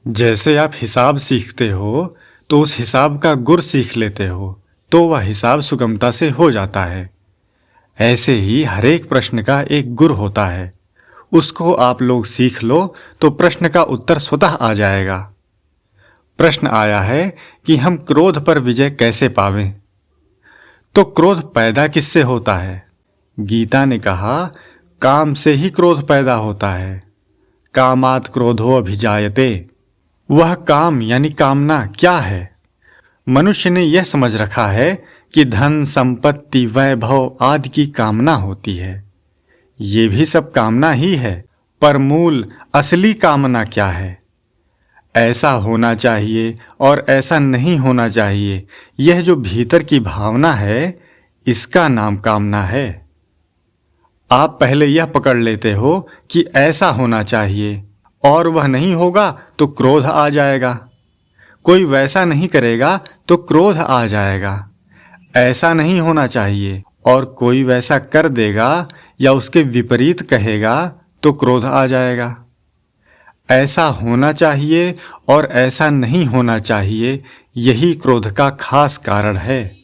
जैसे आप हिसाब सीखते हो तो उस हिसाब का गुर सीख लेते हो तो वह हिसाब सुगमता से हो जाता है। ऐसे ही हर एक प्रश्न का एक गुर होता है। उसको आप लोग सीख लो तो प्रश्न का उत्तर स्वतः आ जाएगा। प्रश्न आया है कि हम क्रोध पर विजय कैसे पावें। तो क्रोध पैदा किससे होता है? गीता ने कहा, काम से ही क्रोध पैदा होता है। कामात् क्रोधो अभिजायते। वह काम यानी कामना क्या है? मनुष्य ने यह समझ रखा है कि धन, संपत्ति, वैभव आदि की कामना होती है। ये भी सब कामना ही है, पर मूल असली कामना क्या है? ऐसा होना चाहिए और ऐसा नहीं होना चाहिए, यह जो भीतर की भावना है, इसका नाम कामना है। आप पहले यह पकड़ लेते हो कि ऐसा होना चाहिए और वह नहीं होगा तो क्रोध आ जाएगा। कोई वैसा नहीं करेगा तो क्रोध आ जाएगा। ऐसा नहीं होना चाहिए और कोई वैसा कर देगा या उसके विपरीत कहेगा तो क्रोध आ जाएगा। ऐसा होना चाहिए और ऐसा नहीं होना चाहिए, यही क्रोध का खास कारण है।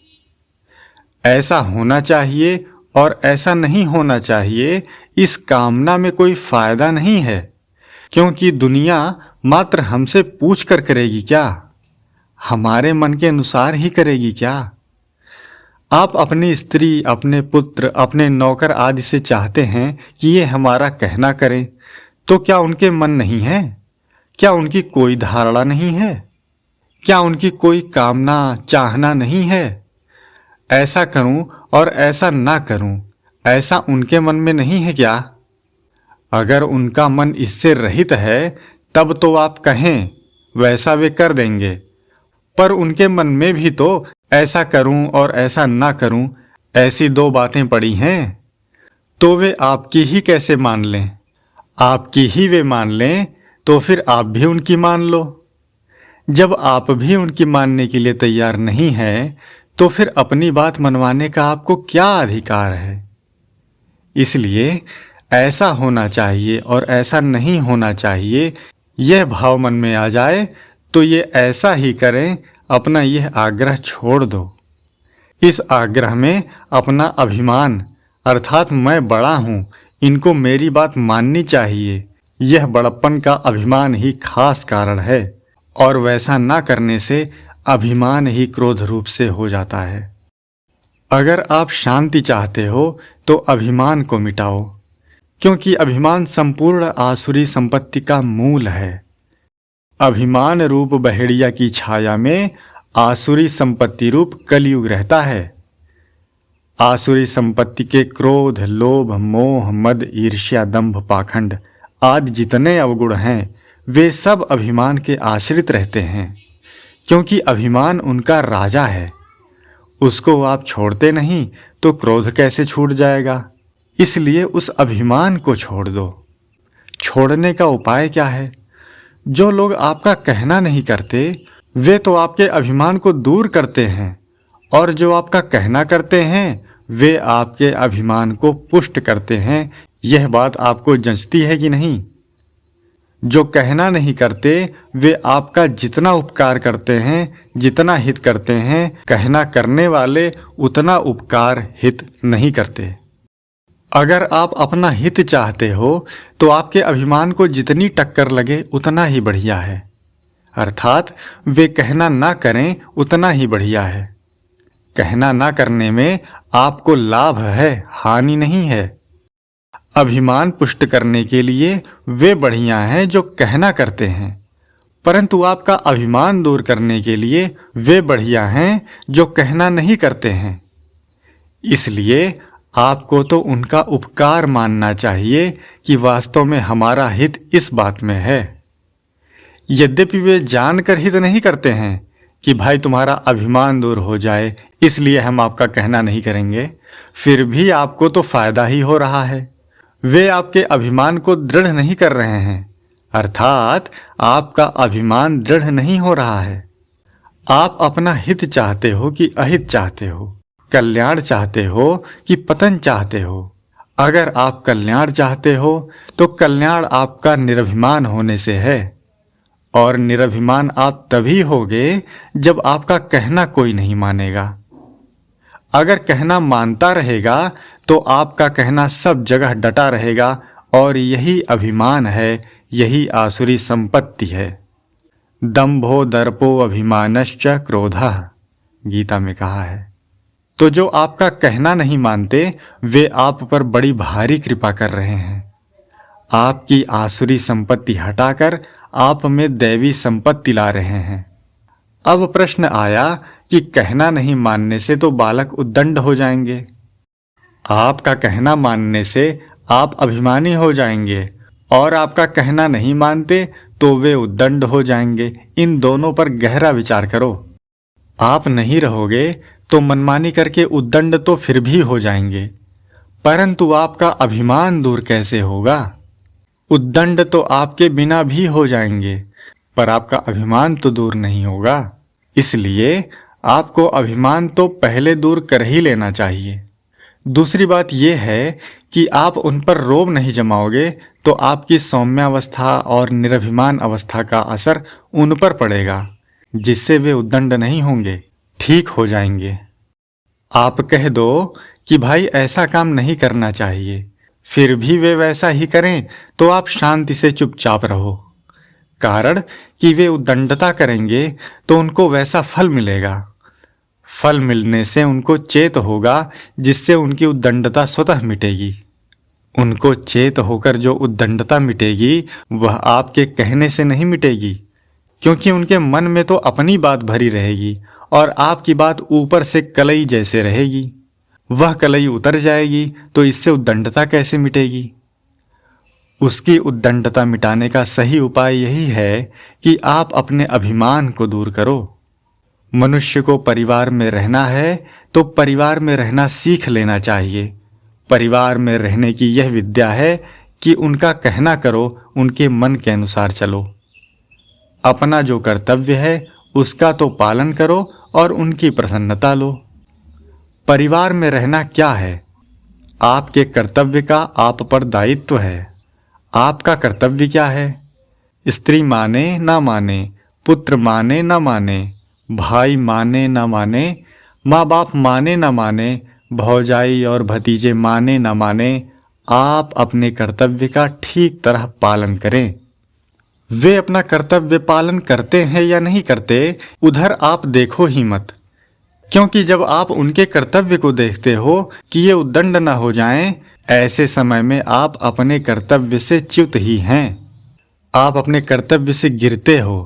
ऐसा होना चाहिए और ऐसा नहीं होना चाहिए, इस कामना में कोई फायदा नहीं है, क्योंकि दुनिया मात्र हमसे पूछ कर करेगी क्या? हमारे मन के अनुसार ही करेगी क्या? आप अपनी स्त्री, अपने पुत्र, अपने नौकर आदि से चाहते हैं कि ये हमारा कहना करें, तो क्या उनके मन नहीं है? क्या उनकी कोई धारणा नहीं है? क्या उनकी कोई कामना, चाहना नहीं है? ऐसा करूं और ऐसा ना करूं, ऐसा उनके मन में नहीं है क्या? अगर उनका मन इससे रहित है तब तो आप कहें, वैसा वे कर देंगे। पर उनके मन में भी तो ऐसा करूं और ऐसा ना करूं, ऐसी दो बातें पड़ी हैं। तो वे आपकी ही कैसे मान लें? आपकी ही वे मान लें तो फिर आप भी उनकी मान लो। जब आप भी उनकी मानने के लिए तैयार नहीं हैं, तो फिर अपनी बात मनवाने का आपको क्या अधिकार है? इसलिए ऐसा होना चाहिए और ऐसा नहीं होना चाहिए, यह भाव मन में आ जाए तो ये ऐसा ही करें, अपना यह आग्रह छोड़ दो। इस आग्रह में अपना अभिमान अर्थात मैं बड़ा हूँ, इनको मेरी बात माननी चाहिए, यह बड़प्पन का अभिमान ही खास कारण है। और वैसा ना करने से अभिमान ही क्रोध रूप से हो जाता है। अगर आप शांति चाहते हो तो अभिमान को मिटाओ, क्योंकि अभिमान संपूर्ण आसुरी संपत्ति का मूल है। अभिमान रूप बहेड़िया की छाया में आसुरी संपत्ति रूप कलयुग रहता है। आसुरी संपत्ति के क्रोध, लोभ, मोह, मद, ईर्ष्या, दंभ, पाखंड आदि जितने अवगुण हैं, वे सब अभिमान के आश्रित रहते हैं, क्योंकि अभिमान उनका राजा है। उसको आप छोड़ते नहीं तो क्रोध कैसे छूट जाएगा? इसलिए उस अभिमान को छोड़ दो। छोड़ने का उपाय क्या है? जो लोग आपका कहना नहीं करते, वे तो आपके अभिमान को दूर करते हैं, और जो आपका कहना करते हैं, वे आपके अभिमान को पुष्ट करते हैं। यह बात आपको जंचती है कि नहीं? जो कहना नहीं करते, वे आपका जितना उपकार करते हैं, जितना हित करते हैं, कहना करने वाले उतना उपकार हित नहीं करते। अगर आप अपना हित चाहते हो तो आपके अभिमान को जितनी टक्कर लगे उतना ही बढ़िया है, अर्थात वे कहना ना करें उतना ही बढ़िया है। कहना ना करने में आपको लाभ है, हानि नहीं है। अभिमान पुष्ट करने के लिए वे बढ़िया हैं जो कहना करते हैं, परंतु आपका अभिमान दूर करने के लिए वे बढ़िया हैं जो कहना नहीं करते हैं। इसलिए आपको तो उनका उपकार मानना चाहिए कि वास्तव में हमारा हित इस बात में है। यद्यपि वे जानकर हित नहीं करते हैं कि भाई तुम्हारा अभिमान दूर हो जाए, इसलिए हम आपका कहना नहीं करेंगे, फिर भी आपको तो फायदा ही हो रहा है। वे आपके अभिमान को दृढ़ नहीं कर रहे हैं, अर्थात आपका अभिमान दृढ़ नहीं हो रहा है। आप अपना हित चाहते हो कि अहित चाहते हो? कल्याण चाहते हो कि पतन चाहते हो? अगर आप कल्याण चाहते हो तो कल्याण आपका निरभिमान होने से है, और निरभिमान आप तभी होगे जब आपका कहना कोई नहीं मानेगा। अगर कहना मानता रहेगा तो आपका कहना सब जगह डटा रहेगा, और यही अभिमान है, यही आसुरी संपत्ति है। दंभो दर्पो अभिमानश्च क्रोधः, गीता में कहा है। तो जो आपका कहना नहीं मानते वे आप पर बड़ी भारी कृपा कर रहे हैं। आपकी आसुरी संपत्ति हटाकर आप में दैवी संपत्ति ला रहे हैं। अब प्रश्न आया कि कहना नहीं मानने से तो बालक उद्दंड हो जाएंगे। आपका कहना मानने से आप अभिमानी हो जाएंगे, और आपका कहना नहीं मानते तो वे उद्दंड हो जाएंगे। इन दोनों पर गहरा विचार करो। आप नहीं रहोगे तो मनमानी करके उद्दंड तो फिर भी हो जाएंगे, परंतु आपका अभिमान दूर कैसे होगा? उद्दंड तो आपके बिना भी हो जाएंगे, पर आपका अभिमान तो दूर नहीं होगा। इसलिए आपको अभिमान तो पहले दूर कर ही लेना चाहिए। दूसरी बात यह है कि आप उन पर रोब नहीं जमाओगे तो आपकी सौम्यावस्था और निरभिमान अवस्था का असर उन पर पड़ेगा, जिससे वे उद्दंड नहीं होंगे, ठीक हो जाएंगे। आप कह दो कि भाई ऐसा काम नहीं करना चाहिए, फिर भी वे वैसा ही करें तो आप शांति से चुपचाप रहो। कारण कि वे उद्दंडता करेंगे तो उनको वैसा फल मिलेगा। फल मिलने से उनको चेत होगा, जिससे उनकी उद्दंडता स्वतः मिटेगी। उनको चेत होकर जो उद्दंडता मिटेगी वह आपके कहने से नहीं मिटेगी, क्योंकि उनके मन में तो अपनी बात भरी रहेगी और आपकी बात ऊपर से कलई जैसे रहेगी। वह कलई उतर जाएगी तो इससे उद्दंडता कैसे मिटेगी? उसकी उद्दंडता मिटाने का सही उपाय यही है कि आप अपने अभिमान को दूर करो। मनुष्य को परिवार में रहना है तो परिवार में रहना सीख लेना चाहिए। परिवार में रहने की यह विद्या है कि उनका कहना करो, उनके मन के अनुसार चलो। अपना जो कर्तव्य है उसका तो पालन करो और उनकी प्रसन्नता लो। परिवार में रहना क्या है? आपके कर्तव्य का आप पर दायित्व है। आपका कर्तव्य क्या है? स्त्री माने ना माने, पुत्र माने ना माने, भाई माने ना माने, माँ बाप माने ना माने, भौजाई और भतीजे माने ना माने, आप अपने कर्तव्य का ठीक तरह पालन करें। वे अपना कर्तव्य पालन करते हैं या नहीं करते, उधर आप देखो ही मत, क्योंकि जब आप उनके कर्तव्य को देखते हो कि ये उद्दंड न हो जाएं, ऐसे समय में आप अपने कर्तव्य से च्युत ही हैं। आप अपने कर्तव्य से गिरते हो।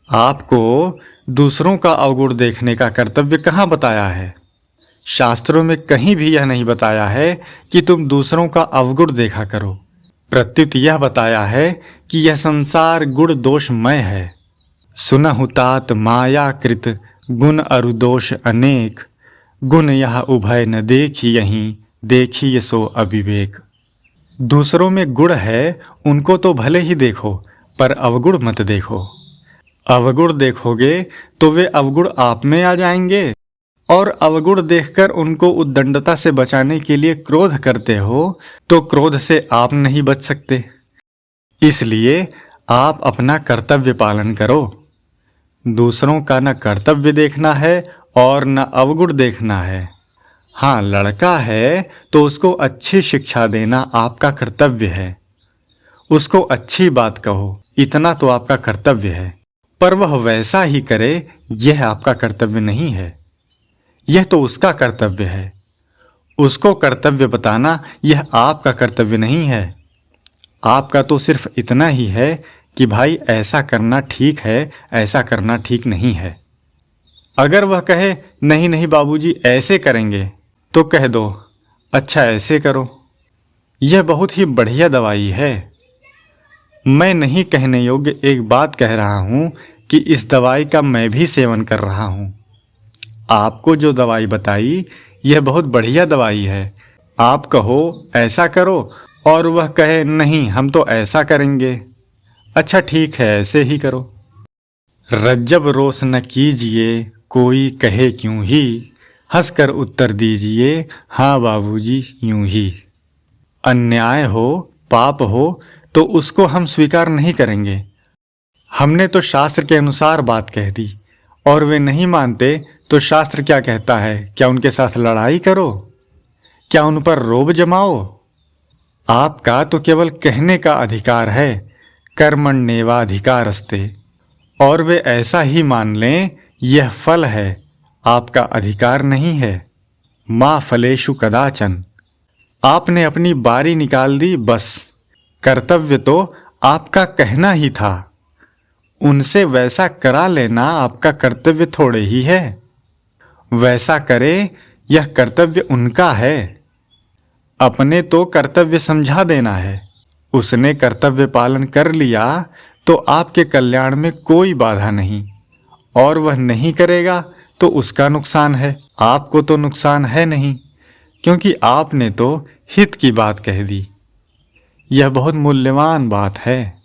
आपको दूसरों का अवगुण देखने का कर्तव्य कहाँ बताया है? शास्त्रों में कहीं भी यह नहीं बताया है कि तुम दूसरों का अवगुण देखा करो। प्रत्युत यह बताया है कि यह संसार गुण दोषमय है। सुनहु तात माया कृत गुण अरु दोष अनेक, गुण यह उभय न देखी यहीं, देखी सो अविवेक। दूसरों में गुण है उनको तो भले ही देखो, पर अवगुण मत देखो। अवगुण देखोगे तो वे अवगुण आप में आ जाएंगे, और अवगुण देखकर उनको उद्दंडता से बचाने के लिए क्रोध करते हो तो क्रोध से आप नहीं बच सकते। इसलिए आप अपना कर्तव्य पालन करो। दूसरों का न कर्तव्य देखना है और न अवगुण देखना है। हाँ, लड़का है तो उसको अच्छी शिक्षा देना आपका कर्तव्य है। उसको अच्छी बात कहो, इतना तो आपका कर्तव्य है, पर वह वैसा ही करे यह आपका कर्तव्य नहीं है। यह तो उसका कर्तव्य है। उसको कर्तव्य बताना यह आपका कर्तव्य नहीं है। आपका तो सिर्फ इतना ही है कि भाई ऐसा करना ठीक है, ऐसा करना ठीक नहीं है। अगर वह कहे नहीं नहीं बाबूजी ऐसे करेंगे, तो कह दो अच्छा ऐसे करो। यह बहुत ही बढ़िया दवाई है। मैं नहीं कहने योग्य एक बात कह रहा हूँ कि इस दवाई का मैं भी सेवन कर रहा हूँ। आपको जो दवाई बताई यह बहुत बढ़िया दवाई है। आप कहो ऐसा करो और वह कहे नहीं हम तो ऐसा करेंगे। अच्छा ठीक है ऐसे ही करो। रज्जब रोष न कीजिए, कोई कहे क्यों ही, हंसकर उत्तर दीजिए हाँ बाबूजी यूं ही। अन्याय हो, पाप हो तो उसको हम स्वीकार नहीं करेंगे। हमने तो शास्त्र के अनुसार बात कह दी और वे नहीं मानते तो शास्त्र क्या कहता है? क्या उनके साथ लड़ाई करो? क्या उन पर रोब जमाओ? आपका तो केवल कहने का अधिकार है, कर्मण्येवाधिकारस्ते, और वे ऐसा ही मान लें यह फल है, आपका अधिकार नहीं है। माँ फलेषु कदाचन। आपने अपनी बारी निकाल दी बस, कर्तव्य तो आपका कहना ही था। उनसे वैसा करा लेना आपका कर्तव्य थोड़े ही है। वैसा करे यह कर्तव्य उनका है। अपने तो कर्तव्य समझा देना है। उसने कर्तव्य पालन कर लिया तो आपके कल्याण में कोई बाधा नहीं, और वह नहीं करेगा तो उसका नुकसान है। आपको तो नुकसान है नहीं, क्योंकि आपने तो हित की बात कह दी। यह बहुत मूल्यवान बात है।